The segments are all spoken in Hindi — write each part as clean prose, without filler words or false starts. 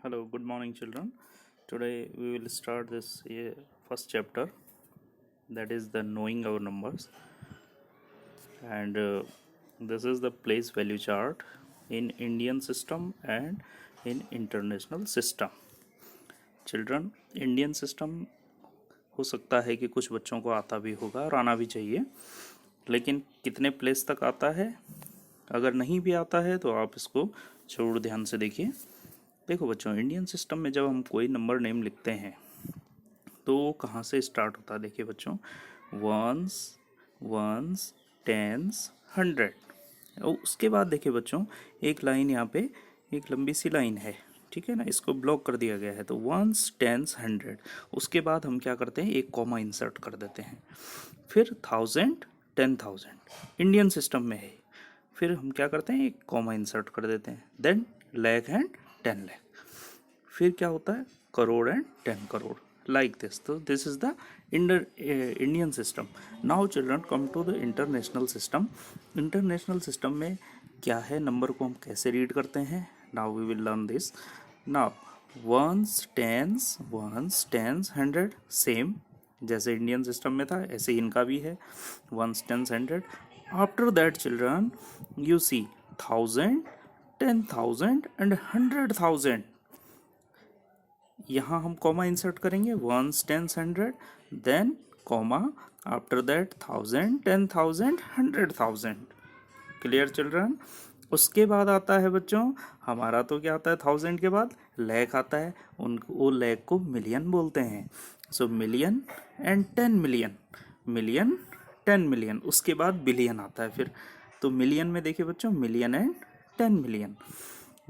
Hello, good morning, children. Today we will start this first chapter, that is the knowing our numbers, and this is the place value chart in Indian system and in international system. Children, Indian system हो सकता है कि कुछ बच्चों को आता भी होगा और आना भी चाहिए, लेकिन कितने प्लेस तक आता है, अगर नहीं भी आता है तो आप इसको जरूर ध्यान से देखिए। देखो बच्चों, इंडियन सिस्टम में जब हम कोई नंबर नेम लिखते हैं तो वो कहाँ से स्टार्ट होता है। देखिए बच्चों, वंस, टेंस, हंड्रेड, और उसके बाद देखिए बच्चों, एक लाइन यहाँ पे, एक लंबी सी लाइन है, ठीक है ना, इसको ब्लॉक कर दिया गया है। तो वंस, टेंस, हंड्रेड, उसके बाद हम क्या करते हैं, एक कॉमा इंसर्ट कर देते हैं। फिर थाउजेंड, 10,000 इंडियन सिस्टम में है, फिर हम क्या करते हैं, एक कॉमा इंसर्ट कर देते हैं। देन लैख एंड 10 लाख, फिर क्या होता है, crore and 10 crore, like this. तो this is the Indian system. Now children come to the international system. International system में क्या है, नंबर को हम कैसे रीड करते हैं। Now we will learn this. Now ones, tens, hundred, same जैसे इंडियन सिस्टम में था ऐसे इनका भी है, ones, tens, hundred. After that children you see thousand, 10,000 and 100,000। यहाँ हम कॉमा इंसर्ट करेंगे, ones, tens, hundred, then comma, after that thousand, 10,000, 100,000। Clear children. उसके बाद आता है बच्चों हमारा, तो क्या आता है, थाउजेंड के बाद लैख आता है, उनको वो लैख को मिलियन बोलते हैं। So million and 10 million, million, 10 million, उसके बाद बिलियन आता है फिर। तो मिलियन में देखिए बच्चों, मिलियन एंड 10 मिलियन।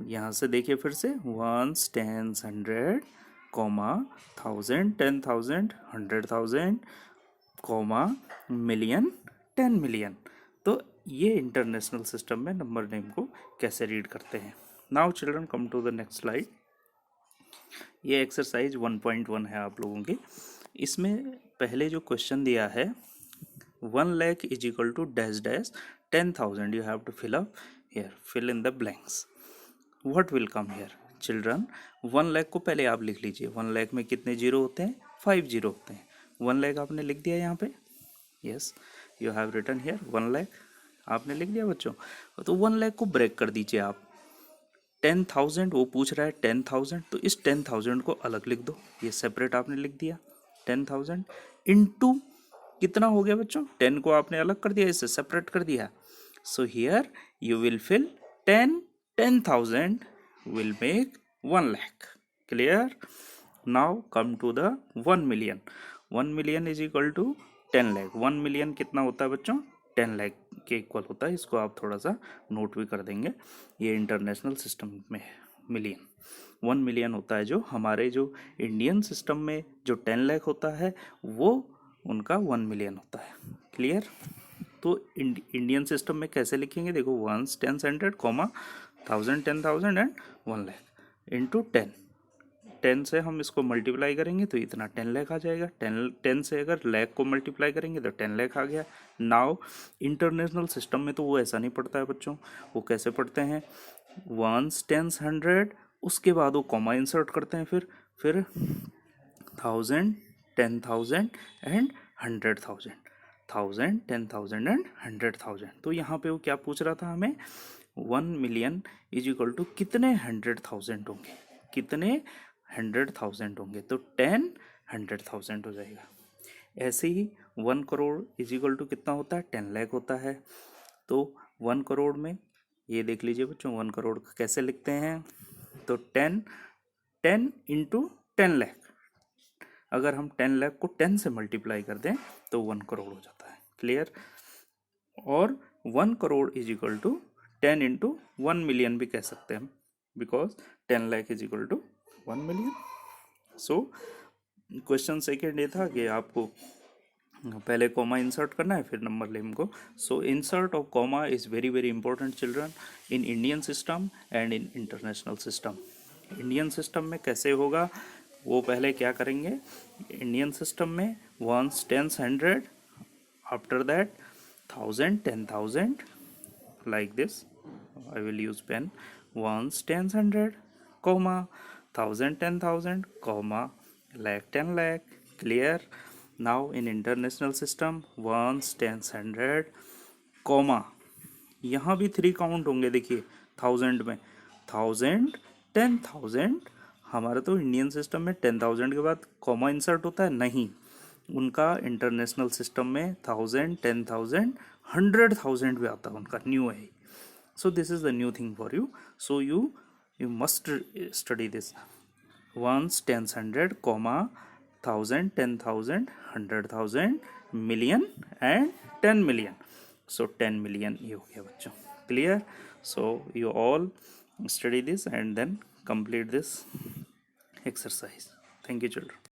यहाँ से देखिए फिर से, ones, tens, hundred, comma, thousand, 10,000, 100,000, comma, million, 10 million. तो ये इंटरनेशनल सिस्टम में नंबर नेम को कैसे रीड करते हैं। Now children come to the next slide. ये एक्सरसाइज 1.1 है आप लोगों की। इसमें पहले जो क्वेश्चन दिया है, 1 lakh is equal to dash dash 10,000, you have to fill up here, fill in the blanks, what will come here. Children 1 lakh को पहले आप लिख लीजिए। 1 लाख में कितने जीरो होते हैं, 5 जीरो होते हैं। 1 लाख आपने लिख दिया यहाँ पे, yes, you have written here 1 lakh, आपने लिख दिया बच्चों। तो 1 लाख को ब्रेक कर दीजिए आप। 10,000 वो पूछ रहा है, 10,000, तो इस 10,000 को अलग लिख दो, ये सेपरेट आपने लिख दिया। 10,000 इंटू कितना हो गया बच्चों, 10 को आपने अलग कर दिया, इससे सेपरेट कर दिया। So here you will fill 10,000 will make 1 lakh. Clear? Now come to the 1 million. 1 million is equal to 10 lakh. 1 million कितना होता है बच्चों, 10 लाख के इक्वल होता है। इसको आप थोड़ा सा नोट भी कर देंगे, ये इंटरनेशनल सिस्टम में है। मिलियन 1 मिलियन होता है, जो हमारे जो इंडियन सिस्टम में जो 10 लाख होता है वो उनका 1 मिलियन होता है। क्लियर। तो इंडियन सिस्टम में कैसे लिखेंगे, देखो, ones, tens, hundred, comma, thousand, 10,000 and 1 lakh into 10। 10 से हम इसको मल्टीप्लाई करेंगे तो इतना 10 लाख आ जाएगा। 10 से अगर लाख को मल्टीप्लाई करेंगे तो 10 लाख आ गया। नाउ इंटरनेशनल सिस्टम में तो वो ऐसा नहीं पढ़ता है बच्चों, वो कैसे पढ़ते हैं, वंस, टेंस, हंड्रेड, उसके बाद वो कॉमा इंसर्ट करते हैं, फिर थाउजेंड, 10,000 एंड 100,000, 1000, 10,000 एंड 100,000। तो यहाँ पे वो क्या पूछ रहा था हमें, 1 मिलियन इज इक्वल टू कितने 100,000 होंगे, कितने 100,000 होंगे, तो 10 100,000 हो जाएगा। ऐसे ही 1 करोड़ इज इक्वल टू कितना होता है, 10 लाख होता है। तो 1 करोड़ में ये देख लीजिए बच्चों, 1 करोड़ कैसे लिखते हैं, तो 10 इंटू 10 लाख, अगर हम 10 लाख को 10 से मल्टीप्लाई कर दें तो 1 करोड़ हो जाता है। क्लियर। और 1 crore is equal to 10 into 1 million भी कह सकते हैं हम, because 10 lakh is equal to 1 million. So question second ये था कि आपको पहले कॉमा इंसर्ट करना है, फिर नंबर नेम को। So insert of comma is very very important children in Indian system and in international system. Indian system में कैसे होगा, वो पहले क्या करेंगे, इंडियन सिस्टम में once, tens, hundred, after that thousand, 10,000, like this. I will use pen, once, tens, hundred, comma, 1000 10,000 comma lakh 10 lakh. Clear? Now in international system ones tens hundred comma यहाँ भी 3 काउंट होंगे. देखिए 1000 में 1000 10,000. हमारा तो इंडियन सिस्टम में 10,000 के बाद कॉमा इंसर्ट होता है नहीं, उनका इंटरनेशनल सिस्टम में 1000 10,000 100,000 भी आता है, उनका न्यू है. So this is the new thing for you. So you must study this. Ones tens hundred comma 1000 10,000 100,000 million and 10 million. So 10 million ये हो गया बच्चों. Clear? So you all study this and then complete this exercise. Thank you children.